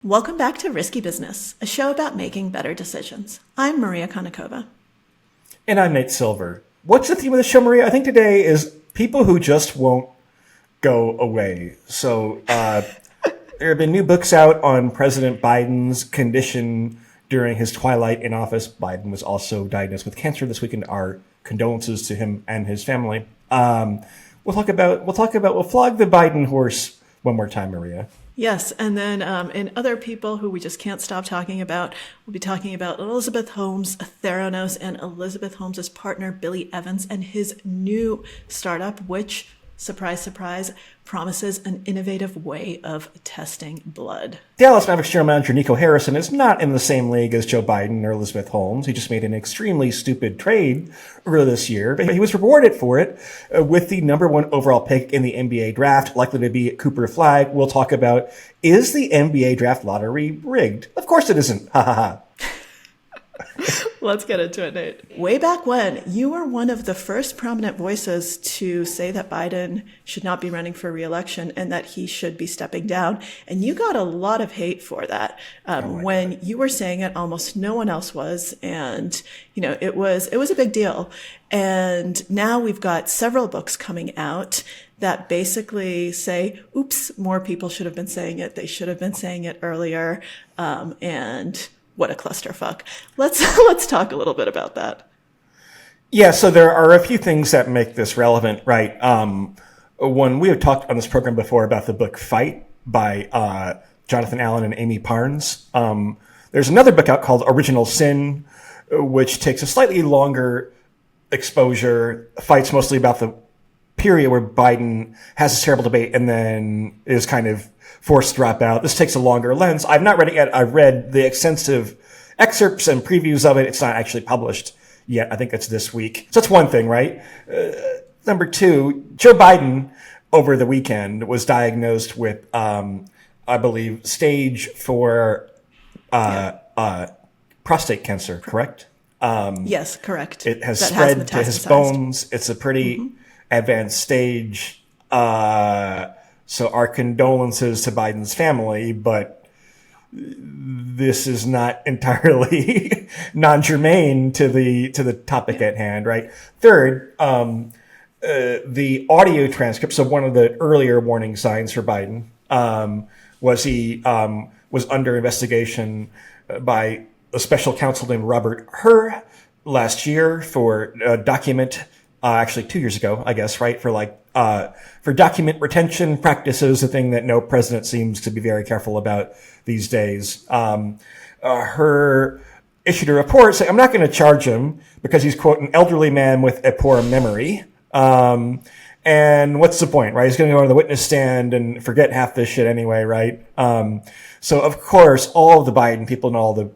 Welcome back to Risky Business, a show about making better decisions. I'm Maria Konnikova. And I'm Nate Silver. What's the theme of the show, Maria? I think today is people who just won't go away. So there have been new books out on President Biden's condition during his twilight in office. Biden was also diagnosed with cancer this weekend. Our condolences to him and his family. We'll flog the Biden horse one more time, Maria. Yes, and then in other people who we just can't stop talking about, we'll be talking about Elizabeth Holmes, Theranos, and Elizabeth Holmes' partner, Billy Evans, and his new startup, which, surprise, surprise, promises an innovative way of testing blood. Dallas Mavericks general manager Nico Harrison is not in the same league as Joe Biden or Elizabeth Holmes. He just made an extremely stupid trade earlier this year, but he was rewarded for it with the number one overall pick in the NBA draft, likely to be Cooper Flagg. We'll talk about, is the NBA draft lottery rigged? Of course it isn't. Ha ha ha. Let's get into it, Nate. Way back when, you were one of the first prominent voices to say that Biden should not be running for re-election and that he should be stepping down. And you got a lot of hate for that. When you were saying it, almost no one else was. And, you know, it was a big deal. And now we've got several books coming out that basically say, oops, more people should have been saying it. They should have been saying it earlier. And what a clusterfuck. Let's talk a little bit about that. Yeah, so there are a few things that make this relevant, right? One, we have talked on this program before about the book Fight by Jonathan Allen and Amy Parnes. There's another book out called Original Sin, which takes a slightly longer exposure, fights mostly about the period where Biden has this terrible debate and then is kind of forced to drop out. This takes a longer lens. I've not read it yet. I've read the extensive excerpts and previews of it. It's not actually published yet. I think it's this week. So that's one thing, right? Number two, Joe Biden over the weekend was diagnosed with, I believe, stage 4 prostate cancer, correct? Yes, correct. It has spread to his bones. It's a pretty advanced stage. So our condolences to Biden's family, but this is not entirely non-germane to the topic at hand, right? Third, the audio transcript. So one of the earlier warning signs for Biden was he was under investigation by a special counsel named Robert Hur last year for document. Actually 2 years ago, I guess, right? For document retention practices, a thing that no president seems to be very careful about these days. Her issued a report saying, I'm not going to charge him because he's, quote, an elderly man with a poor memory. And what's the point, right? He's going to go on the witness stand and forget half this shit anyway, right? So of course, all of the Biden people and all the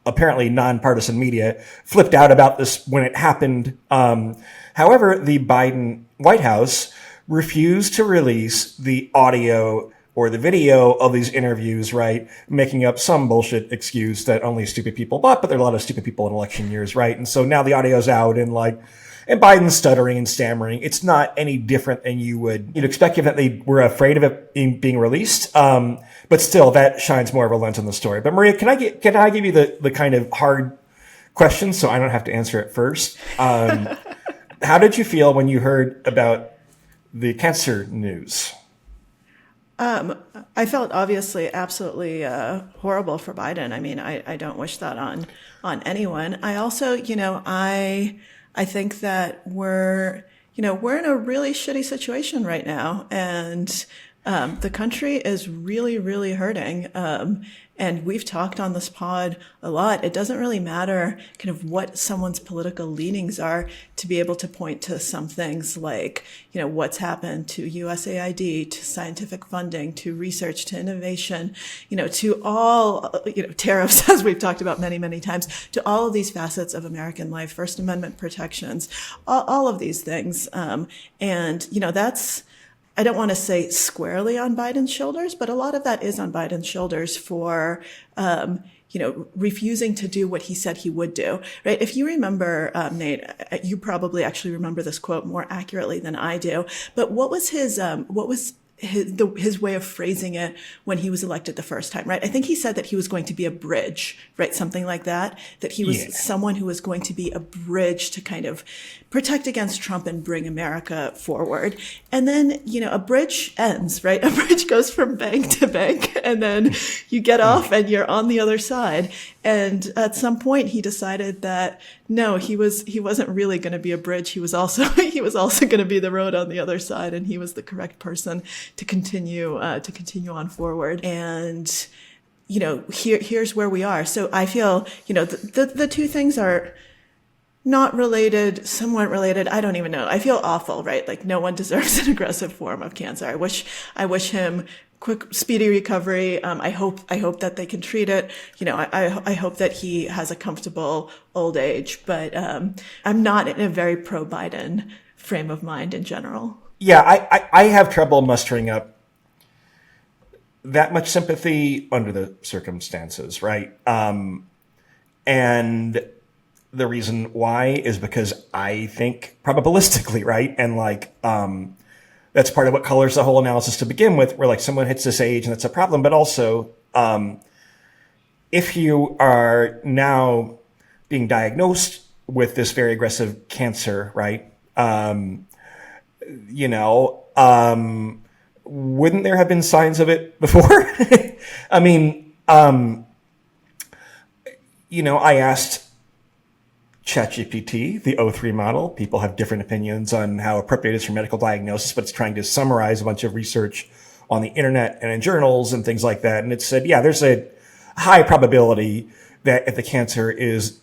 apparently nonpartisan media flipped out about this when it happened. However, the Biden White House refused to release the audio or the video of these interviews, right? Making up some bullshit excuse that only stupid people bought, but there are a lot of stupid people in election years, right? And so now the audio's out and Biden's stuttering and stammering. It's not any different than you'd expect given that they were afraid of it being released. But still, that shines more of a lens on the story. But Maria, can I give you the kind of hard question so I don't have to answer it first? How did you feel when you heard about the cancer news? I felt obviously absolutely horrible for Biden. I mean, I don't wish that on anyone. I also, I think that we're in a really shitty situation right now, and the country is really, really hurting. And we've talked on this pod a lot. It doesn't really matter kind of what someone's political leanings are to be able to point to some things like, what's happened to USAID, to scientific funding, to research, to innovation, to all, tariffs, as we've talked about many, many times, to all of these facets of American life, First Amendment protections, all of these things. And, that's, I don't want to say squarely on Biden's shoulders, but a lot of that is on Biden's shoulders for, refusing to do what he said he would do, right? If you remember, Nate, you probably actually remember this quote more accurately than I do, but what was his way of phrasing it when he was elected the first time, right? I think he said that he was going to be a bridge, right? Something like that he was someone who was going to be a bridge to kind of protect against Trump and bring America forward. And then, a bridge ends, right? A bridge goes from bank to bank, and then you get off and you're on the other side. And at some point he decided that no, he wasn't really going to be a bridge. He was also going to be the road on the other side, and he was the correct person to continue on forward. And, here's where we are. So I feel, the two things are not related, somewhat related. I don't even know. I feel awful, right? Like no one deserves an aggressive form of cancer. I wish him quick, speedy recovery. I hope that they can treat it. I hope that he has a comfortable old age, but, I'm not in a very pro-Biden frame of mind in general. Yeah. I have trouble mustering up that much sympathy under the circumstances. Right. And the reason why is because I think probabilistically, right? And that's part of what colors the whole analysis to begin with, where someone hits this age and that's a problem. But also, if you are now being diagnosed with this very aggressive cancer, right? Wouldn't there have been signs of it before? I mean, I asked ChatGPT, the O3 model. People have different opinions on how appropriate it is for medical diagnosis, but it's trying to summarize a bunch of research on the internet and in journals and things like that. And it said, yeah, there's a high probability that if the cancer is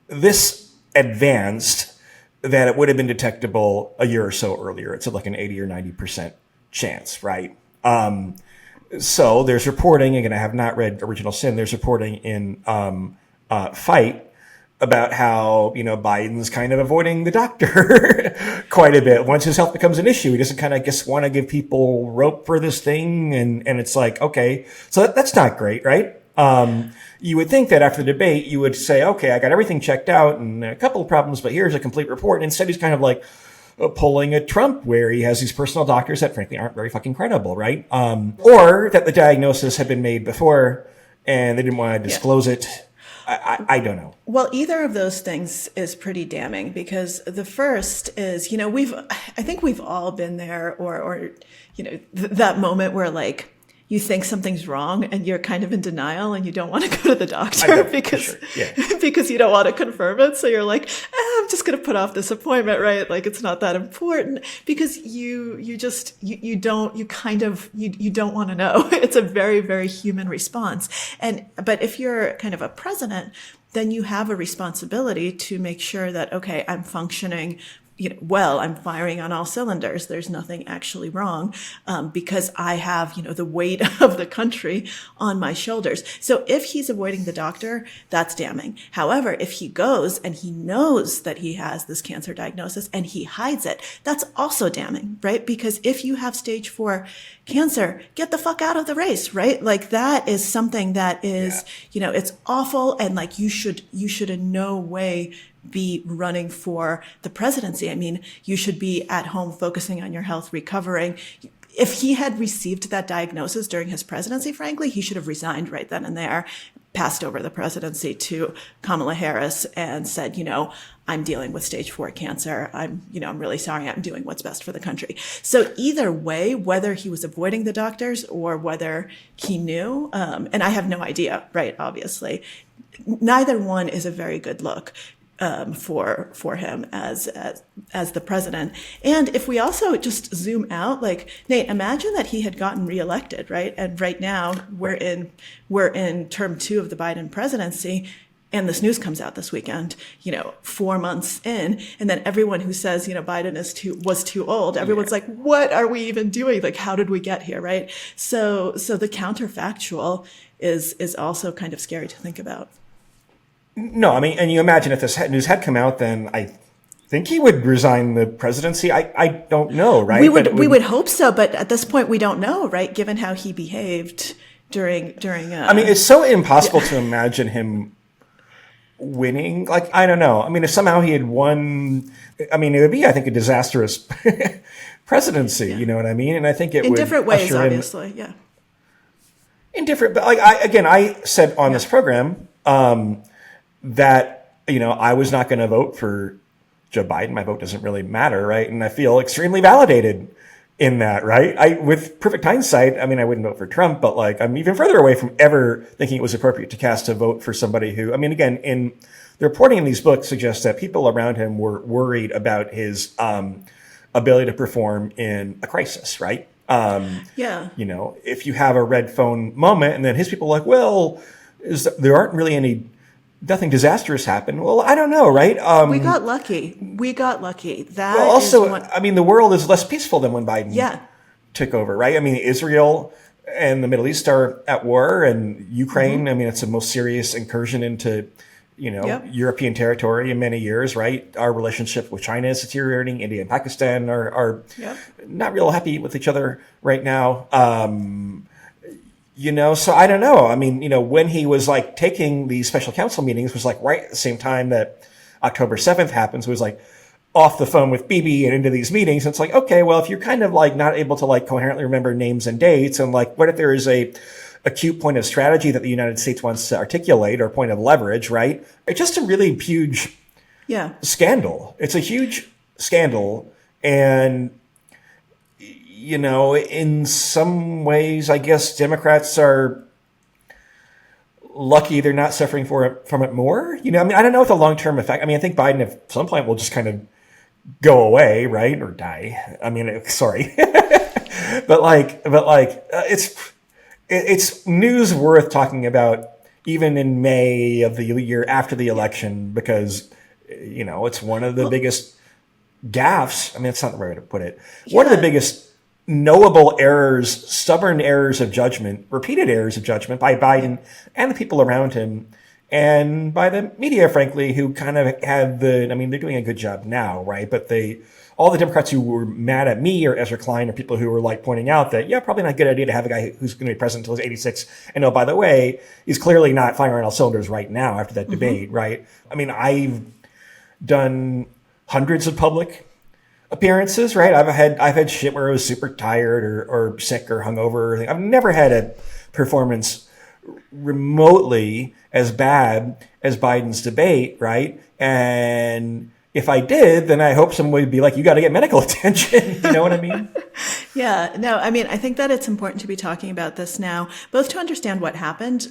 this advanced, that it would have been detectable a year or so earlier. It's like an 80 or 90% chance, right? So there's reporting, again, I have not read Original Sin, there's reporting in Fight about how, Biden's kind of avoiding the doctor quite a bit. Once his health becomes an issue, he doesn't kind of want to give people rope for this thing. And it's like, okay, so that's not great, right? You would think that after the debate, you would say, okay, I got everything checked out and a couple of problems, but here's a complete report. And instead, he's kind of pulling a Trump where he has these personal doctors that frankly aren't very fucking credible, right? Or that the diagnosis had been made before and they didn't want to disclose it. I don't know. Well, either of those things is pretty damning, because the first is, I think we've all been there or that moment where you think something's wrong and you're kind of in denial and you don't want to go to the doctor because you don't want to confirm it. So you're like, I'm just going to put off this appointment, right? It's not that important, because you don't want to know. It's a very, very human response. But if you're kind of a president, then you have a responsibility to make sure that, okay, I'm functioning well, I'm firing on all cylinders. There's nothing actually wrong, because I have, the weight of the country on my shoulders. So if he's avoiding the doctor, that's damning. However, if he goes and he knows that he has this cancer diagnosis and he hides it, that's also damning, right? Because if you have stage 4 cancer, get the fuck out of the race, right? That is something that is, it's awful. And you should in no way be running for the presidency. I mean, you should be at home focusing on your health, recovering. If he had received that diagnosis during his presidency, frankly, he should have resigned right then and there, passed over the presidency to Kamala Harris and said, I'm dealing with stage 4 cancer. I'm really sorry. I'm doing what's best for the country. So either way, whether he was avoiding the doctors or whether he knew, and I have no idea, right? Obviously, neither one is a very good look for him as the president. And if we also just zoom out, Nate, imagine that he had gotten reelected, right? And right now we're in term 2 of the Biden presidency. And this news comes out this weekend, 4 months in, and then everyone who says, Biden was too old, everyone's like, what are we even doing? How did we get here, right? So the counterfactual is also kind of scary to think about. No, I mean, and you imagine if this news had come out, then I think he would resign the presidency. I don't know, right? We would hope so, but at this point we don't know, right? Given how he behaved during. I mean, it's so impossible to imagine him winning. I don't know. I mean, if somehow he had won, I mean, it would be, I think, a disastrous presidency. You know what I mean? And I think it in would different ways, usher in- obviously. Yeah. in different, but like I said on this program that I was not going to vote for Joe Biden. My vote doesn't really matter, right? And I feel extremely validated in that, right? With perfect hindsight, I mean, I wouldn't vote for Trump, but like I'm even further away from ever thinking it was appropriate to cast a vote for somebody who, I mean, again, in the reporting in these books suggests that people around him were worried about his ability to perform in a crisis, right? If you have a red phone moment, and then his people are like, well, there aren't really nothing disastrous happened. Well, I don't know, right? We got lucky. That well, also, is I mean, the world is less peaceful than when Biden took over, right? I mean, Israel and the Middle East are at war, and Ukraine, I mean, it's the most serious incursion into European territory in many years, right? Our relationship with China is deteriorating. India and Pakistan are not real happy with each other right now. So I don't know. I mean, when he was like taking these special council meetings was like right at the same time that October 7th happens, was like off the phone with Bibi and into these meetings. And it's like, okay, well, if you're kind of like not able to like coherently remember names and dates, and like, what if there is a acute point of strategy that the United States wants to articulate, or point of leverage, right? It's just a really huge scandal. It's a huge scandal. And, in some ways, I guess Democrats are lucky they're not suffering from it more. I mean, I don't know what the long-term effect. I mean, I think Biden at some point will just kind of go away, right? Or die. I mean, sorry. but it's news worth talking about even in May of the year after the election, because, it's one of the biggest gaffes. I mean, it's not the right way to put it. One of the biggest knowable errors, stubborn errors of judgment, repeated errors of judgment by Biden and the people around him, and by the media, frankly, who kind of had they're doing a good job now, right? But all the Democrats who were mad at me or Ezra Klein are people who were like pointing out that, probably not a good idea to have a guy who's going to be president until he's 86. And by the way, he's clearly not firing on all cylinders right now after that debate, right? I mean, I've done hundreds of public appearances, right? I've had shit where I was super tired or sick or hungover. I've never had a performance remotely as bad as Biden's debate, right? And if I did, then I hope someone would be like, you got to get medical attention. You know what I mean? I think that it's important to be talking about this now, both to understand what happened,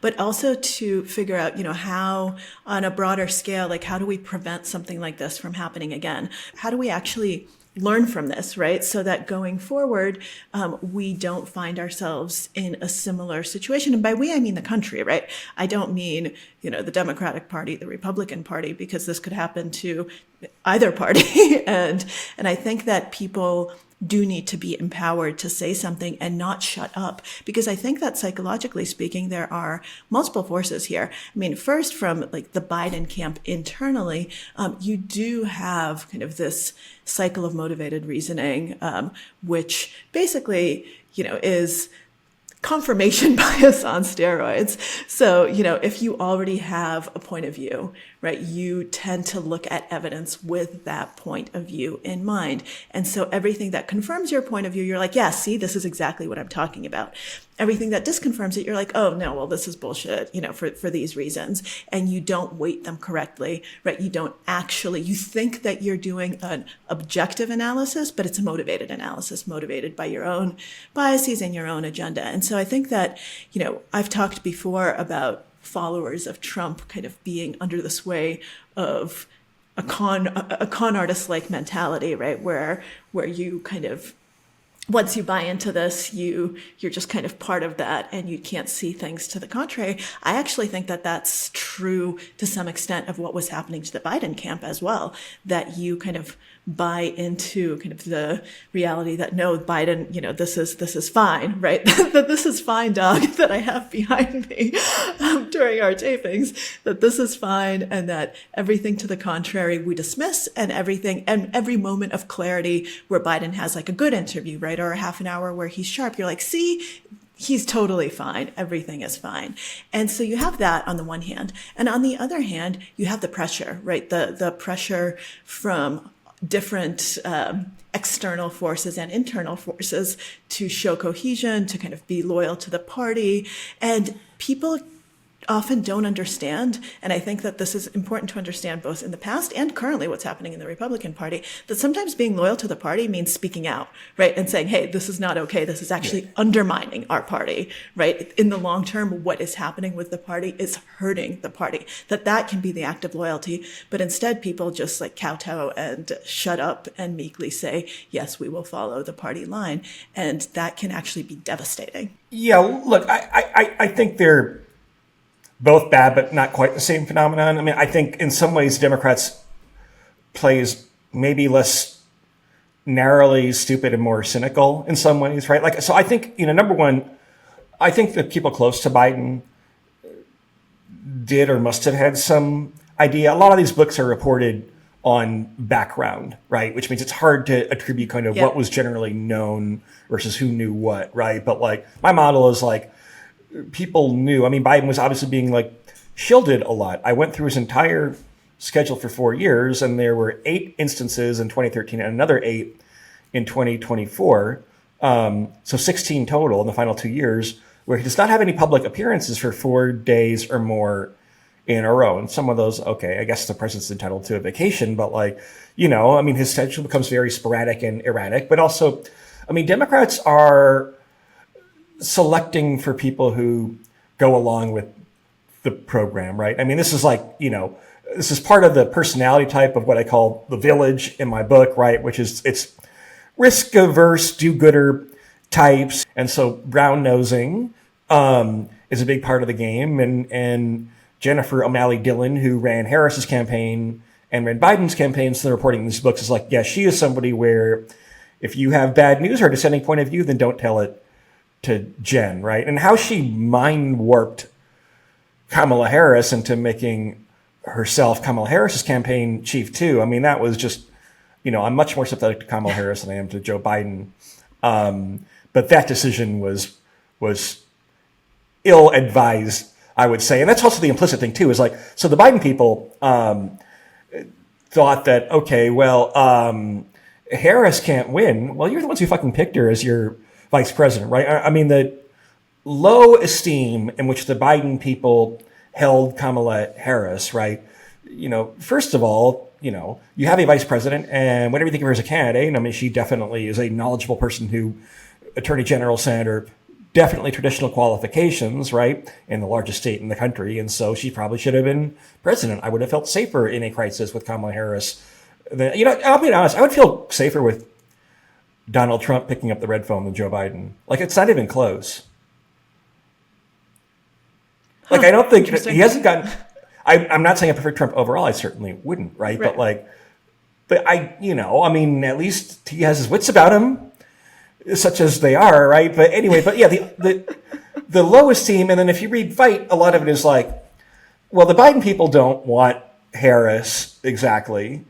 but also to figure out, how on a broader scale, like how do we prevent something like this from happening again? How do we actually learn from this, right? So that going forward, we don't find ourselves in a similar situation. And by we, I mean the country, right? I don't mean, the Democratic Party, the Republican Party, because this could happen to either party. and I think that people do need to be empowered to say something and not shut up, because I think that psychologically speaking, there are multiple forces here. I mean, first, from like the Biden camp internally, you do have kind of this cycle of motivated reasoning, which basically, is confirmation bias on steroids. So, if you already have a point of view, right, you tend to look at evidence with that point of view in mind. And so everything that confirms your point of view, you're like, yeah, see, this is exactly what I'm talking about. Everything that disconfirms it, you're like, oh, no, well, this is bullshit, for these reasons. And you don't weight them correctly, right? You think that you're doing an objective analysis, but it's a motivated analysis, motivated by your own biases and your own agenda. And so I think that, I've talked before about followers of Trump kind of being under the sway of a con artist-like mentality, right? Where you kind of, once you buy into this, you're just kind of part of that, and you can't see things to the contrary. I actually think that that's true to some extent of what was happening to the Biden camp as well, that you kind of buy into kind of the reality that no, Biden, this is fine, right? That this is fine, dog, that I have behind me during our tapings, that this is fine, and that everything to the contrary we dismiss, and every moment of clarity where Biden has like a good interview, right? Or a half an hour where he's sharp, you're like, see, he's totally fine. Everything is fine. And so you have that on the one hand. And on the other hand, you have the pressure, right? The pressure from different external forces and internal forces to show cohesion, to kind of be loyal to the party. And people often don't understand, and I think that this is important to understand both in the past and currently what's happening in the Republican Party, that sometimes being loyal to the party means speaking out, right? And saying, hey, this is not okay. This is actually undermining our party, right? In the long term, what is happening with the party is hurting the party. That can be the act of loyalty. But instead, people just like kowtow and shut up and meekly say, yes, we will follow the party line. And that can actually be devastating. Yeah, look, I think they're both bad, but not quite the same phenomenon. I mean, I think in some ways Democrats plays maybe less narrowly stupid and more cynical in some ways, right? Like, so I think, number one, I think that people close to Biden did or must have had some idea. A lot of these books are reported on background, right? Which means it's hard to attribute kind of what was generally known versus who knew what, right? But like, my model is like, people knew. I mean, Biden was obviously being like shielded a lot. I went through his entire schedule for 4 years, and there were 8 instances in 2013 and another 8 in 2024. So 16 total in the final 2 years, where he does not have any public appearances for 4 days or more in a row. And some of those, okay, I guess the president's entitled to a vacation, but like, I mean, his schedule becomes very sporadic and erratic. But also, I mean, Democrats are selecting for people who go along with the program, right? I mean, this is like, this is part of the personality type of what I call the village in my book, right? Which is, it's risk averse, do-gooder types. And so brown nosing is a big part of the game. And Jennifer O'Malley Dillon, who ran Harris's campaign and ran Biden's campaign, so they're reporting these books, is like, yeah, she is somebody where if you have bad news or a dissenting point of view, then don't tell it to Jen, right? And how she mind warped Kamala Harris into making herself Kamala Harris's campaign chief too. I mean, that was just, I'm much more sympathetic to Kamala Harris than I am to Joe Biden. But that decision was ill-advised, I would say. And that's also the implicit thing too, is like, so the Biden people thought that, okay, well, Harris can't win. Well, you're the ones who fucking picked her as your vice president, right? I mean, the low esteem in which the Biden people held Kamala Harris, right? First of all, you have a vice president, and whatever you think of her as a candidate, I mean, she definitely is a knowledgeable person who, attorney general, senator, definitely traditional qualifications, right? In the largest state in the country. And so she probably should have been president. I would have felt safer in a crisis with Kamala Harris. I'll be honest, I would feel safer with Donald Trump picking up the red phone than Joe Biden. Like, it's not even close. Like, I don't think he hasn't gotten. I'm not saying I prefer Trump overall. I certainly wouldn't, right? But I mean, at least he has his wits about him, such as they are, right? But anyway, yeah, the low esteem, and then if you read Fight, a lot of it is like, well, the Biden people don't want Harris exactly.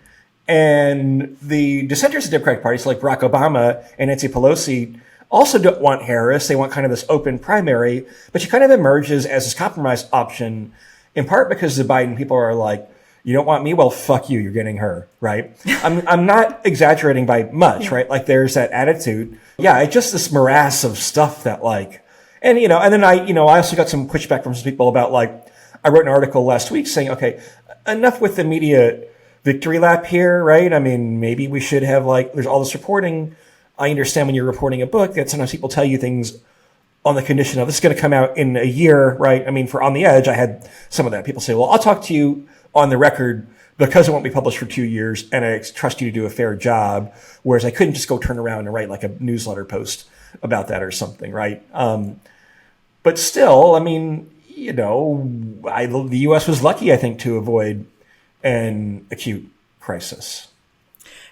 And the dissenters of the Democratic Party, so like Barack Obama and Nancy Pelosi, also don't want Harris. They want kind of this open primary, but she kind of emerges as this compromise option, in part because the Biden people are like, you don't want me? Well, fuck you. You're getting her, right? I'm not exaggerating by much, right? Like, there's that attitude. Yeah, it's just this morass of stuff that like, and then I also got some pushback from some people about like, I wrote an article last week saying, okay, enough with the media victory lap here, right? I mean, maybe we should have like, there's all this reporting. I understand when you're reporting a book that sometimes people tell you things on the condition of this is going to come out in a year, right? I mean, for On the Edge, I had some of that. People say, well, I'll talk to you on the record because it won't be published for 2 years and I trust you to do a fair job. Whereas I couldn't just go turn around and write like a newsletter post about that or something, right? But still, I mean, the U.S. was lucky, I think, to avoid an acute crisis.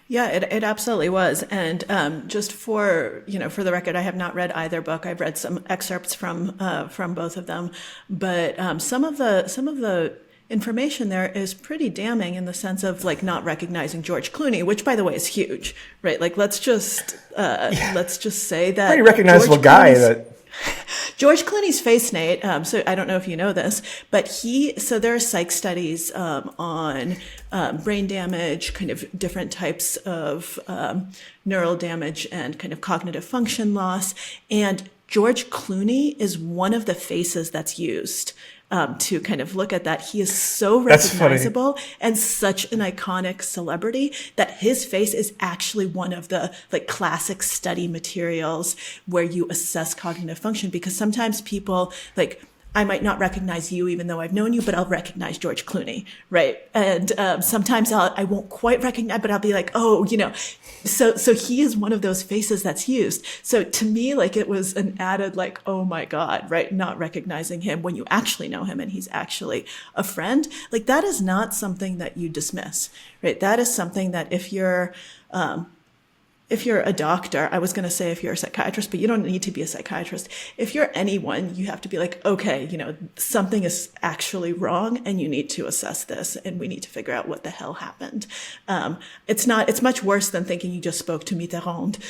Yeah, it absolutely was. And just for the record, I have not read either book. I've read some excerpts from both of them, but some of the information there is pretty damning in the sense of like not recognizing George Clooney, which by the way is huge, right? Like let's just say that pretty recognizable guy that George Clooney's face, Nate. So I don't know if you know this, but so there are psych studies on brain damage, kind of different types of neural damage and kind of cognitive function loss. And George Clooney is one of the faces that's used to kind of look at that. He is so recognizable and such an iconic celebrity that his face is actually one of the like classic study materials where you assess cognitive function, because sometimes people like, I might not recognize you even though I've known you, but I'll recognize George Clooney, right? And sometimes I won't quite recognize, but I'll be like, oh, so he is one of those faces that's used. So to me, like it was an added like, oh my God, right? Not recognizing him when you actually know him and he's actually a friend. Like that is not something that you dismiss, right? That is something that if you're a doctor, I was going to say if you're a psychiatrist, but you don't need to be a psychiatrist. If you're anyone, you have to be like, okay, something is actually wrong and you need to assess this and we need to figure out what the hell happened. It's much worse than thinking you just spoke to Mitterrand,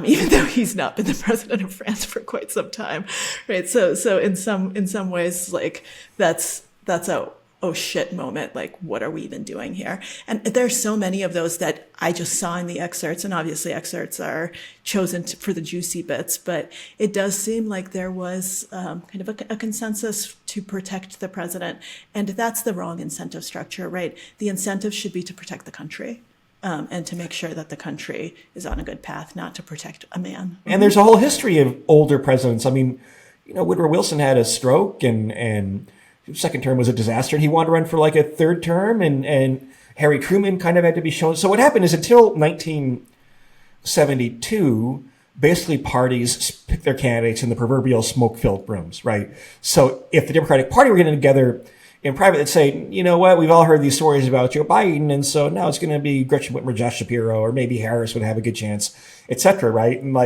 even though he's not been the president of France for quite some time, right? So in some ways, like that's a oh shit moment, like what are we even doing here? And there's so many of those that I just saw in the excerpts, and obviously excerpts are chosen for the juicy bits, but it does seem like there was kind of a consensus to protect the president, and that's the wrong incentive structure, right? The incentive should be to protect the country. And to make sure that the country is on a good path, not to protect a man. And there's a whole history of older presidents. I mean, Woodrow Wilson had a stroke and second term was a disaster, and he wanted to run for like a third term, and Harry Truman kind of had to be shown. So what happened is until 1972, basically parties picked their candidates in the proverbial smoke-filled rooms, right? So if the Democratic Party were getting together in private, they'd say, you know what, we've all heard these stories about Joe Biden, and so now it's going to be Gretchen Whitmer, Josh Shapiro, or maybe Harris would have a good chance, et cetera, right? And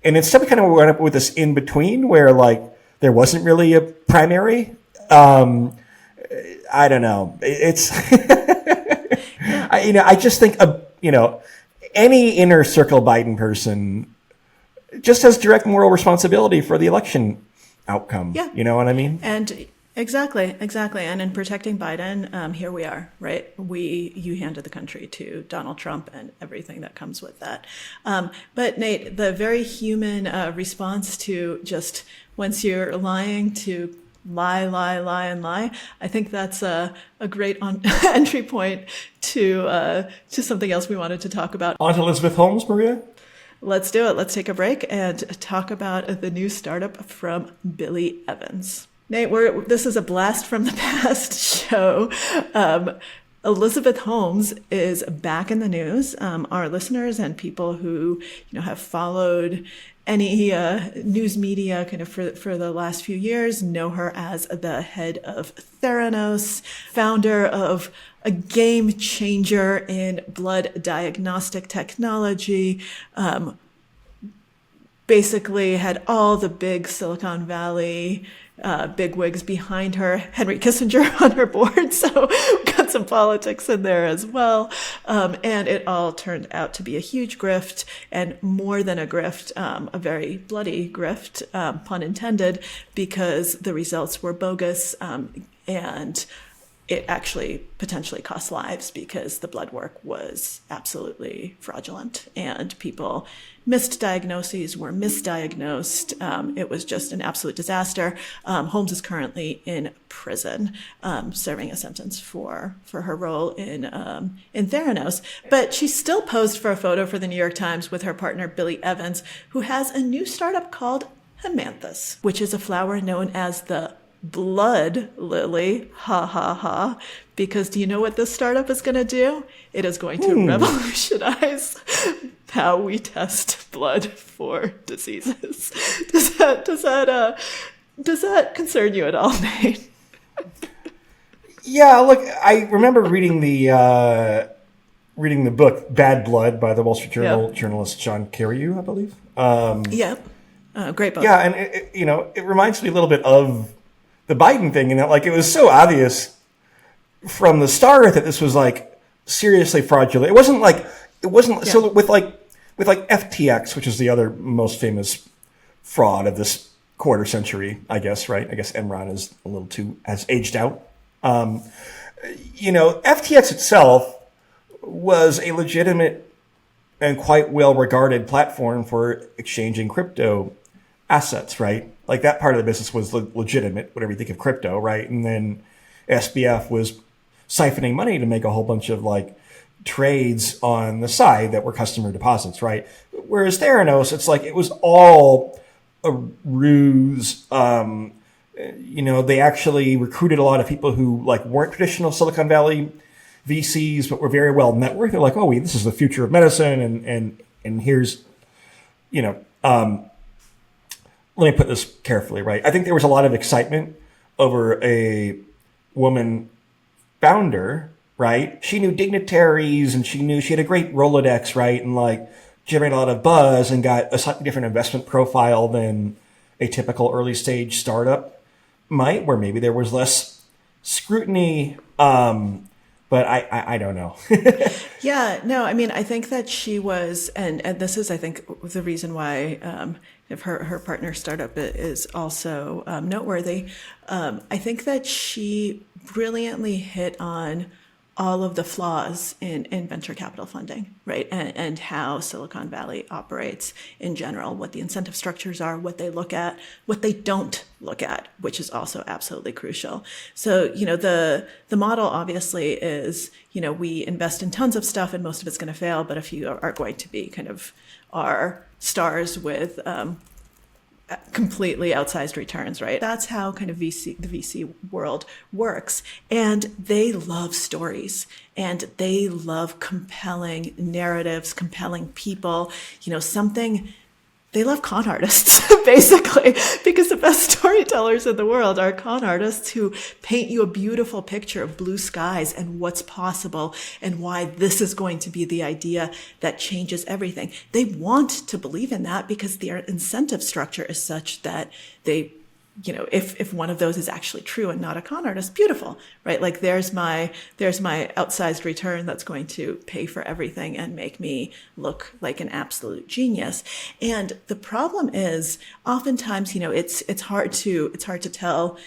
instead we kind of went up with this in between where like there wasn't really a primary. I don't know. It's, I just think, any inner circle Biden person just has direct moral responsibility for the election outcome. Yeah. You know what I mean? And exactly. And in protecting Biden, here we are, right? You handed the country to Donald Trump and everything that comes with that. But Nate, the very human response to just once you're lying to lie, and lie. I think that's a great entry point to something else we wanted to talk about. On to Elizabeth Holmes, Maria? Let's do it. Let's take a break and talk about the new startup from Billy Evans. Nate, this is a blast from the past show. Elizabeth Holmes is back in the news. Our listeners and people who have followed any news media kind of for the last few years know her as the head of Theranos, founder of a game changer in blood diagnostic technology, basically had all the big Silicon Valley bigwigs behind her, Henry Kissinger on her board, so got some politics in there as well. And it all turned out to be a huge grift, and more than a grift, a very bloody grift, pun intended, because the results were bogus, and it actually potentially cost lives because the blood work was absolutely fraudulent and people missed diagnoses, were misdiagnosed. It was just an absolute disaster. Holmes is currently in prison, serving a sentence for her role in Theranos. But she still posed for a photo for the New York Times with her partner, Billy Evans, who has a new startup called Hemanthus, which is a flower known as the blood lily, ha ha ha, because do you know what this startup is going to do? It is going to revolutionize how we test blood for diseases. Does that concern you at all, Nate? Yeah, look, I remember reading the book Bad Blood by the Wall Street Journal journalist John Carreyrou, I believe. Great book. Yeah, and it reminds me a little bit of the Biden thing, and it was so obvious from the start that this was like seriously fraudulent. It wasn't so with FTX, which is the other most famous fraud of this quarter century, I guess, right? I guess Enron is a little too, has aged out. FTX itself was a legitimate and quite well-regarded platform for exchanging crypto assets, right? Like that part of the business was legitimate, whatever you think of crypto, right? And then SBF was siphoning money to make a whole bunch of like trades on the side that were customer deposits, right? Whereas Theranos, it's like it was all a ruse. They actually recruited a lot of people who like weren't traditional Silicon Valley VCs, but were very well networked. They're like, oh, this is the future of medicine, and here's, let me put this carefully, right? I think there was a lot of excitement over a woman founder, right? She knew dignitaries and she had a great Rolodex, right? And like generated a lot of buzz and got a slightly different investment profile than a typical early stage startup might, where maybe there was less scrutiny. But I don't know. Yeah, no, I mean, I think that she was, and this is, I think, the reason why if her partner startup is also noteworthy. I think that she brilliantly hit on all of the flaws in venture capital funding, right? And how Silicon Valley operates in general, what the incentive structures are, what they look at, what they don't look at, which is also absolutely crucial. So, the model obviously is, we invest in tons of stuff and most of it's going to fail, but a few are going to be kind of our stars with completely outsized returns, right? That's how kind of the VC world works. And they love stories and they love compelling narratives, compelling people, they love con artists, basically, because the best storytellers in the world are con artists who paint you a beautiful picture of blue skies and what's possible and why this is going to be the idea that changes everything. They want to believe in that because their incentive structure is such that they, if one of those is actually true and not a con artist, beautiful, right? Like there's my outsized return that's going to pay for everything and make me look like an absolute genius. And the problem is oftentimes, it's hard to tell,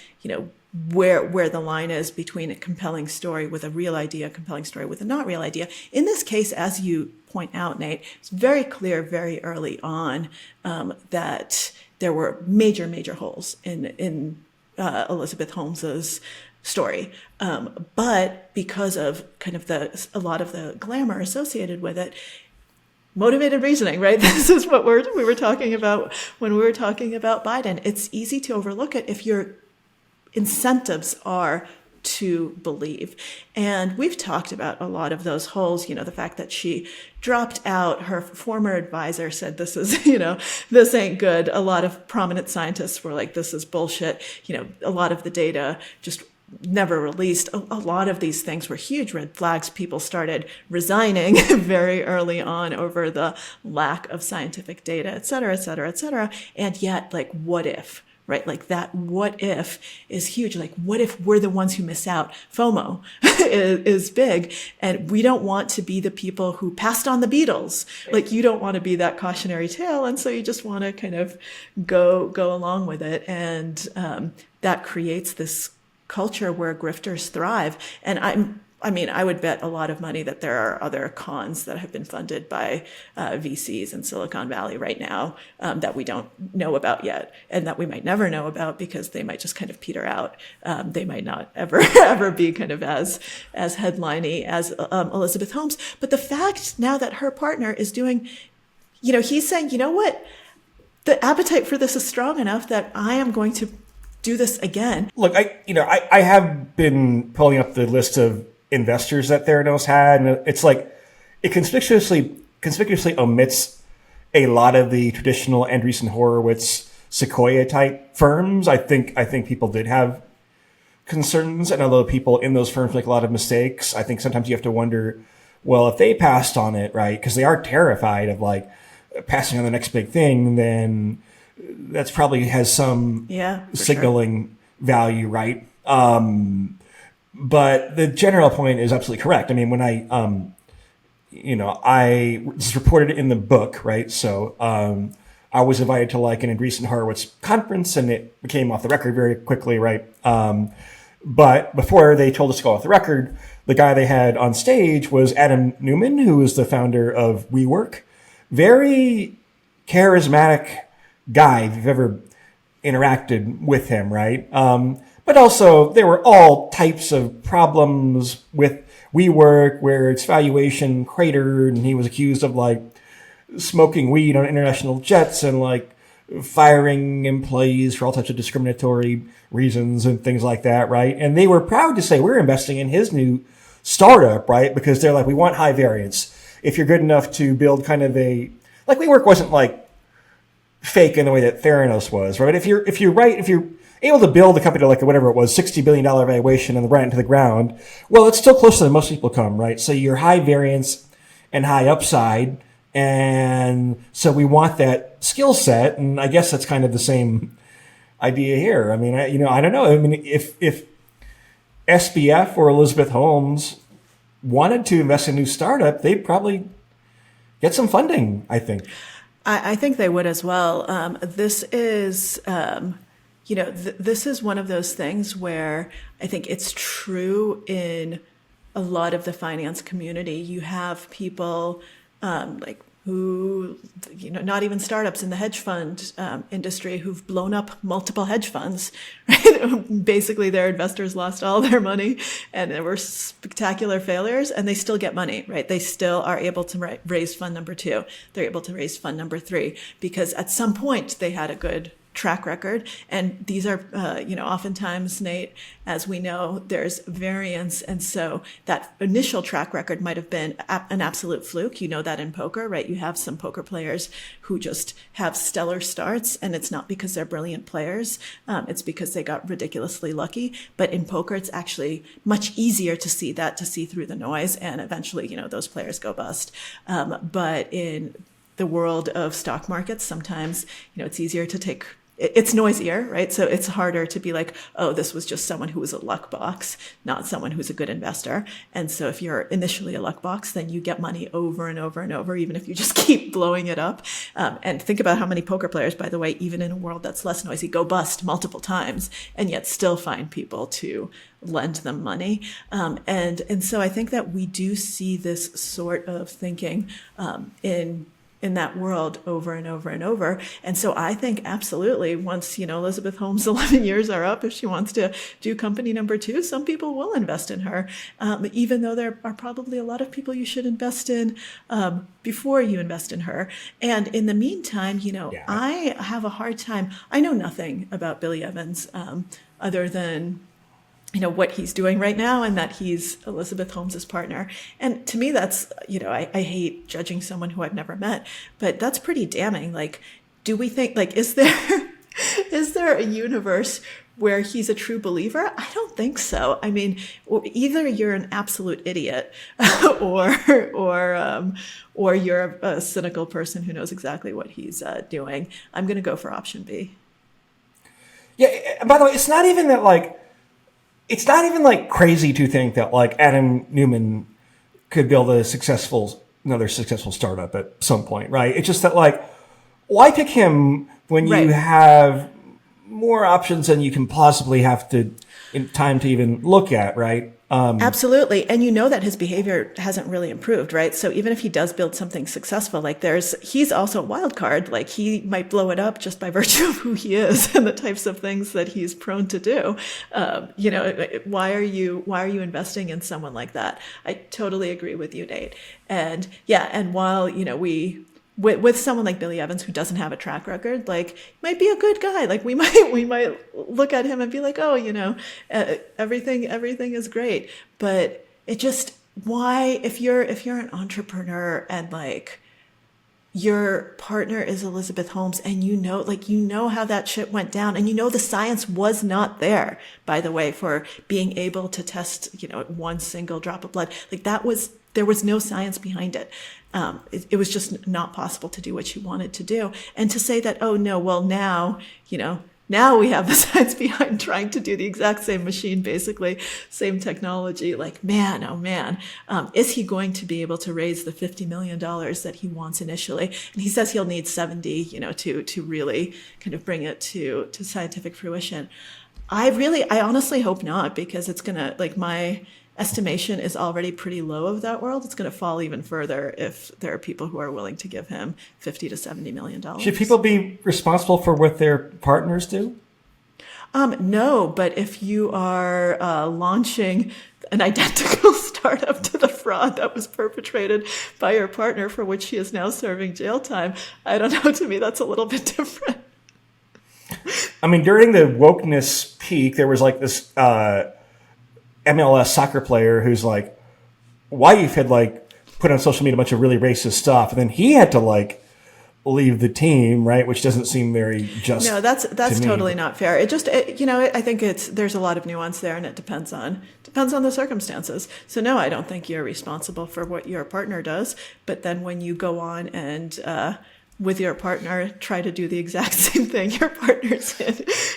where the line is between a compelling story with a real idea, a compelling story with a not real idea. In this case, as you point out, Nate, it's very clear very early on that there were major holes in Elizabeth Holmes's story. But because of kind of a lot of the glamour associated with it, motivated reasoning, right? This is what we were talking about when we were talking about Biden. It's easy to overlook it if your incentives are to believe. And we've talked about a lot of those holes, the fact that she dropped out, her former advisor said, this is, this ain't good. A lot of prominent scientists were like, this is bullshit. A lot of the data just never released. A lot of these things were huge red flags. People started resigning very early on over the lack of scientific data, et cetera, et cetera, et cetera. And yet, like, what if? Right? Like that what if is huge. Like what if we're the ones who miss out? FOMO is big. And we don't want to be the people who passed on the Beatles. Like you don't want to be that cautionary tale. And so you just want to kind of go along with it. And that creates this culture where grifters thrive. And I would bet a lot of money that there are other cons that have been funded by VCs in Silicon Valley right now that we don't know about yet, and that we might never know about because they might just kind of peter out. They might not ever be kind of as headliney as Elizabeth Holmes. But the fact now that her partner is doing, he's saying, you know what, the appetite for this is strong enough that I am going to do this again. Look, I have been pulling up the list of investors that Theranos had, and it's like it conspicuously omits a lot of the traditional Andreessen Horowitz Sequoia type firms. I think people did have concerns, and although people in those firms make a lot of mistakes, I think sometimes you have to wonder, well, if they passed on it, right, because they are terrified of like passing on the next big thing, then that's probably has some signaling value, right? But the general point is absolutely correct. I mean, when I was reported in the book, right? So I I was invited to like an Andreessen Horowitz conference, and it became off the record very quickly, right? But before they told us to go off the record, the guy they had on stage was Adam Newman, who is the founder of WeWork. Very charismatic guy, if you've ever interacted with him, right? But also, there were all types of problems with WeWork, where its valuation cratered, and he was accused of like smoking weed on international jets and like firing employees for all types of discriminatory reasons and things like that, right? And they were proud to say, we're investing in his new startup, right? Because they're like, we want high variance. If you're good enough to build kind of a, like WeWork wasn't like fake in the way that Theranos was, right? If you're able to build a company to like whatever it was, $60 billion valuation and run it into the ground, well, it's still closer than most people come, right? So you're high variance and high upside. And so we want that skill set. And I guess that's kind of the same idea here. I mean, I don't know. I mean, if SBF or Elizabeth Holmes wanted to invest in a new startup, they'd probably get some funding, I think. I think they would as well. This is, this is one of those things where I think it's true in a lot of the finance community. You have people like who, not even startups in the hedge fund industry who've blown up multiple hedge funds. Right? Basically, their investors lost all their money and there were spectacular failures, and they still get money, right? They still are able to raise fund number 2. They're able to raise fund number 3 because at some point they had a good track record. And these are, oftentimes, Nate, as we know, there's variance. And so that initial track record might have been an absolute fluke. You know that in poker, right? You have some poker players who just have stellar starts, and it's not because they're brilliant players. It's because they got ridiculously lucky. But in poker, it's actually much easier to see through the noise. And eventually, those players go bust. But in the world of stock markets, sometimes, it's easier to take, it's noisier, right? So it's harder to be like, oh, this was just someone who was a luck box, not someone who's a good investor. And so if you're initially a luck box, then you get money over and over and over, even if you just keep blowing it up. And think about how many poker players, by the way, even in a world that's less noisy, go bust multiple times and yet still find people to lend them money. And so I think that we do see this sort of thinking in that world over and over and over. And so I think absolutely once, Elizabeth Holmes' 11 years are up, if she wants to do company number 2, some people will invest in her, even though there are probably a lot of people you should invest in before you invest in her. And in the meantime, I have a hard time. I know nothing about Billy Evans other than what he's doing right now and that he's Elizabeth Holmes's partner. And to me, that's, I hate judging someone who I've never met, but that's pretty damning. Like, do we think, like, is there a universe where he's a true believer? I don't think so. I mean, either you're an absolute idiot or you're a cynical person who knows exactly what he's doing. I'm going to go for option B. Yeah. By the way, it's not even like crazy to think that like Adam Newman could build another successful startup at some point, right? It's just that like, why pick him when you have more options than you can possibly have to in time to even look at, right? Absolutely. And that his behavior hasn't really improved, right? So even if he does build something successful, like he's also a wild card. Like he might blow it up just by virtue of who he is and the types of things that he's prone to do. Why are you investing in someone like that? I totally agree with you, Nate. And while, with someone like Billy Evans who doesn't have a track record, like might be a good guy. Like we might look at him and be like, oh, everything is great. But it just, why, if you're an entrepreneur and like your partner is Elizabeth Holmes and how that shit went down and the science was not there, by the way, for being able to test, one single drop of blood. Like there was no science behind it. It was just not possible to do what she wanted to do. And to say that, oh no, well now, Now we have the science behind trying to do the exact same machine, basically same technology. Like, man, oh man, is he going to be able to raise the $50 million that he wants initially? And he says he'll need 70, you know, to really kind of bring it to scientific fruition. I honestly hope not, because it's gonna, like, my estimation is already pretty low of that world. It's going to fall even further if there are people who are willing to give him $50 to $70 million. Should people be responsible for what their partners do? No, but if you are launching an identical startup to the fraud that was perpetrated by your partner, for which he is now serving jail time, I don't know, to me that's a little bit different. I mean, during the wokeness peak, there was like this MLS soccer player who's like, wife had like put on social media a bunch of really racist stuff, and then he had to like leave the team, right? Which doesn't seem very just. No, that's totally not fair. I think there's a lot of nuance there, and it depends on the circumstances. So no, I don't think you're responsible for what your partner does. But then when you go on and with your partner try to do the exact same thing your partner's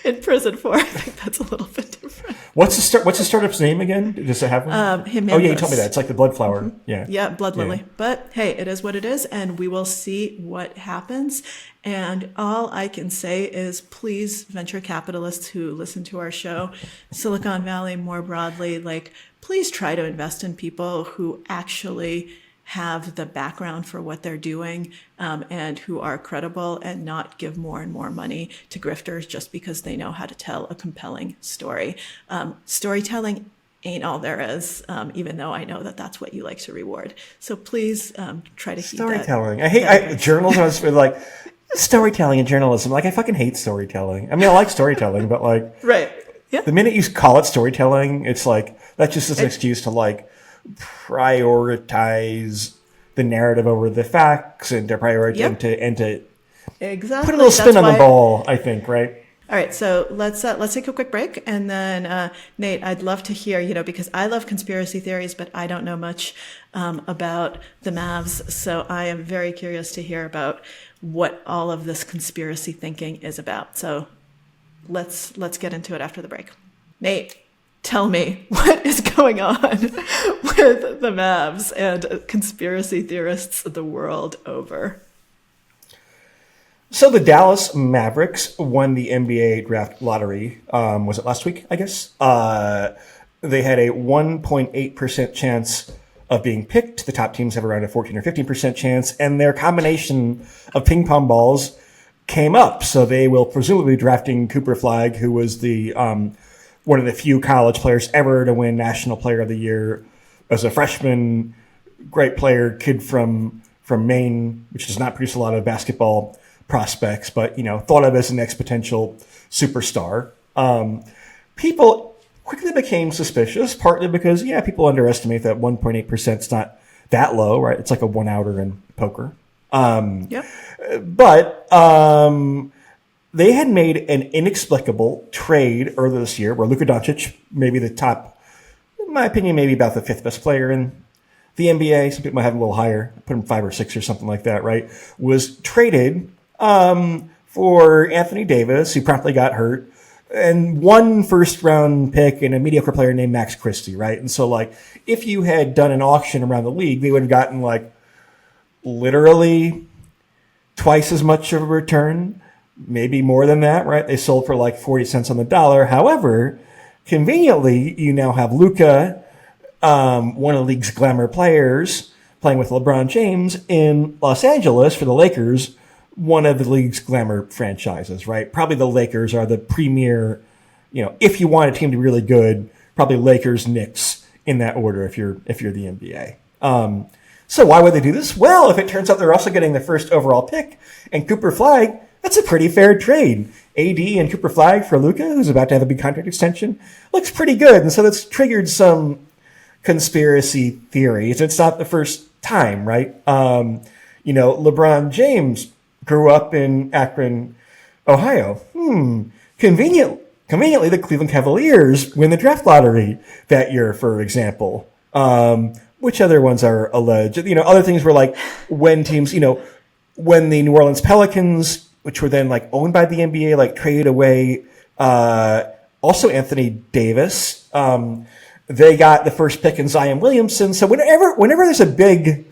in prison for, I think that's a little bit different. What's the startup's name again? Does it have one? Himandus. Oh yeah, you told me that. It's like the blood flower. Mm-hmm. Yeah, blood lily. Yeah. But hey, it is what it is, and we will see what happens. And all I can say is, please, venture capitalists who listen to our show, Silicon Valley more broadly, like, please try to invest in people who actually have the background for what they're doing, and who are credible, and not give more and more money to grifters just because they know how to tell a compelling story. Storytelling ain't all there is, even though I know that that's what you like to reward. So please try to keep storytelling. I hate journalism. I was like, storytelling and journalism. Like, I fucking hate storytelling. I mean, I like storytelling, but like, right. Yeah. The minute you call it storytelling, it's like, that's just an excuse to like prioritize the narrative over the facts, and to prioritize and to exactly put a little spin on the ball, I think, right? All right, so let's take a quick break, and then Nate, I'd love to hear, because I love conspiracy theories, but I don't know much about the Mavs, so I am very curious to hear about what all of this conspiracy thinking is about. So let's get into it after the break. Nate, tell me, what is going on with the Mavs and conspiracy theorists the world over? So the Dallas Mavericks won the NBA draft lottery. Was it last week, I guess? They had a 1.8% chance of being picked. The top teams have around a 14 or 15% chance, and their combination of ping pong balls came up. So they will presumably be drafting Cooper Flagg, who was the one of the few college players ever to win National Player of the Year as a freshman. Great player, kid from Maine, which does not produce a lot of basketball prospects, but thought of as an exponential superstar. People quickly became suspicious, partly because people underestimate that 1.8% is not that low, right? It's like a one outer in poker. But they had made an inexplicable trade earlier this year where Luka Doncic, maybe the top, in my opinion, maybe about the fifth best player in the NBA. Some people might have him a little higher, put him 5 or 6 or something like that, right? Was traded for Anthony Davis, who promptly got hurt, and one first-round pick and a mediocre player named Max Christie, right? And so, like, if you had done an auction around the league, they would have gotten, like, literally twice as much of a return, maybe more than that, right? They sold for, like, 40 cents on the dollar. However, conveniently, you now have Luka, one of the league's glamour players, playing with LeBron James in Los Angeles for the Lakers, one of the league's glamour franchises, right? Probably the Lakers are the premier, if you want a team to be really good, probably Lakers, Knicks in that order if you're the NBA. So why would they do this? Well, if it turns out they're also getting the first overall pick and Cooper Flagg, that's a pretty fair trade. AD and Cooper Flagg for Luka, who's about to have a big contract extension, looks pretty good. And so that's triggered some conspiracy theories. It's not the first time, right? LeBron James grew up in Akron, Ohio. Conveniently, the Cleveland Cavaliers win the draft lottery that year, for example. Which other ones are alleged? Other things were like when teams, when the New Orleans Pelicans which were then like owned by the NBA, like traded away. Also Anthony Davis. They got the first pick in Zion Williamson. So whenever there's a big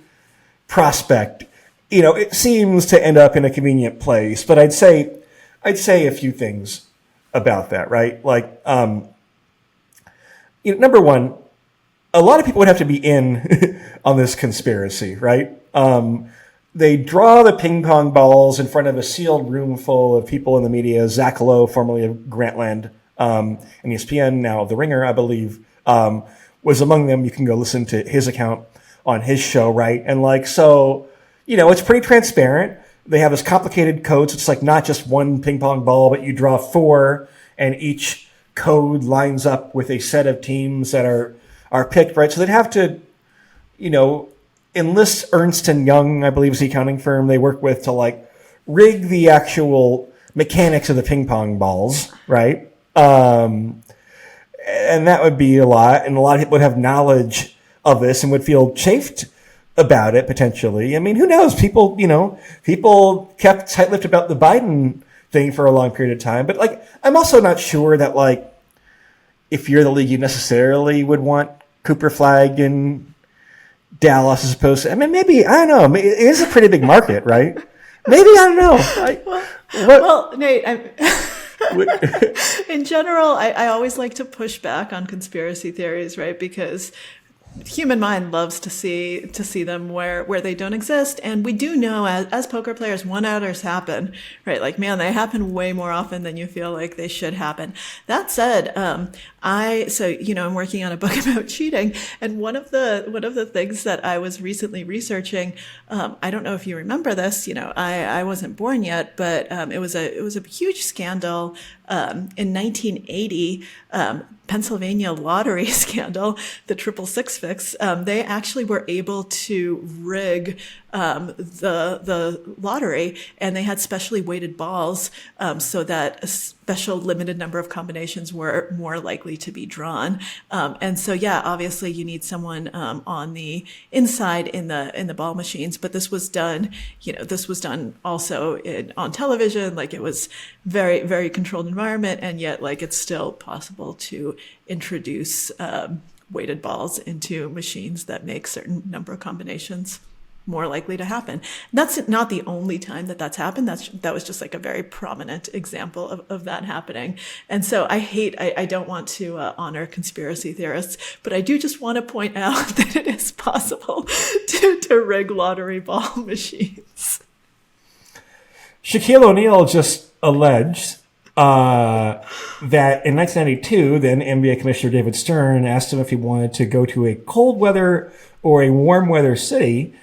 prospect, it seems to end up in a convenient place. But I'd say a few things about that, right? Like, number one, a lot of people would have to be in on this conspiracy, right? They draw the ping pong balls in front of a sealed room full of people in the media. Zach Lowe, formerly of Grantland and ESPN, now of The Ringer, I believe, was among them. You can go listen to his account on his show, right? And it's pretty transparent. They have this complicated code. So it's like not just one ping pong ball, but you draw 4, and each code lines up with a set of teams that are picked, right? So they'd have to, enlist Ernst & Young, I believe is the accounting firm they work with, to rig the actual mechanics of the ping pong balls, right? And that would be a lot. And a lot of people would have knowledge of this and would feel chafed about it potentially. I mean, who knows? People kept tight-lipped about the Biden thing for a long period of time. But I'm also not sure that if you're the league, you necessarily would want Cooper Flag in Dallas as opposed to, maybe, I don't know. It is a pretty big market, right? Maybe, I don't know. Well, Nate, in general, I always like to push back on conspiracy theories, right? Because human mind loves to see them where they don't exist. And we do know as poker players, one-outers happen, right? They happen way more often than you feel like they should happen. That said, I'm working on a book about cheating. And one of the things that I was recently researching, I don't know if you remember this, I wasn't born yet, but it was a huge scandal in 1980, Pennsylvania lottery scandal, the 666 fix. They actually were able to rig the lottery, and they had specially weighted balls so that a special limited number of combinations were more likely to be drawn. And so, obviously you need someone on the inside in the ball machines, but this was done. This was done also on television. It was very, very controlled environment, and yet it's still possible to introduce weighted balls into machines that make certain number of combinations more likely to happen. That's not the only time that's happened. That was just a very prominent example of that happening. And so I don't want to honor conspiracy theorists, but I do just want to point out that it is possible to rig lottery ball machines. Shaquille O'Neal just alleged that in 1992, then NBA Commissioner David Stern asked him if he wanted to go to a cold weather or a warm weather city.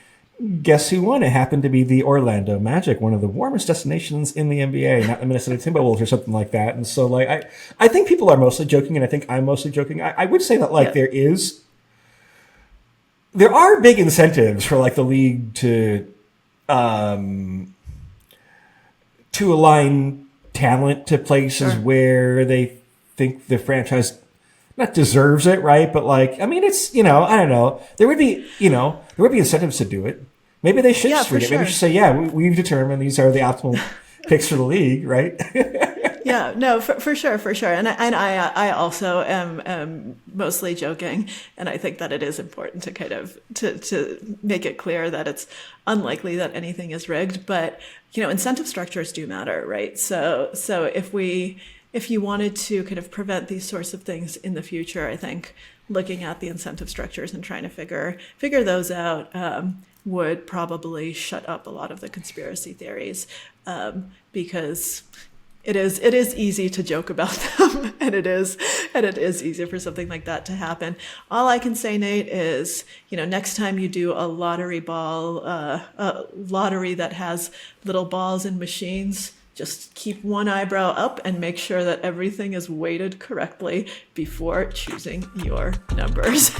Guess who won? It happened to be the Orlando Magic, one of the warmest destinations in the NBA, not the Minnesota Timberwolves or something like that. And so, I think people are mostly joking, and I think I'm mostly joking. I would say that, there are big incentives for, the league to align talent to places where they think the franchise not deserves it, right? But it's, I don't know. There would be incentives to do it. Maybe they should just read it. Maybe they should say, we've determined these are the optimal picks for the league, right? Yeah, no, for sure. And I also am mostly joking. And I think that it is important to kind of, to make it clear that it's unlikely that anything is rigged, but, incentive structures do matter, right? So if you wanted to kind of prevent these sorts of things in the future, I think looking at the incentive structures and trying to figure those out would probably shut up a lot of the conspiracy theories, because it is easy to joke about them, and it is easy for something like that to happen. All I can say, Nate, is next time you do a lottery that has little balls and machines, just keep one eyebrow up and make sure that everything is weighted correctly before choosing your numbers.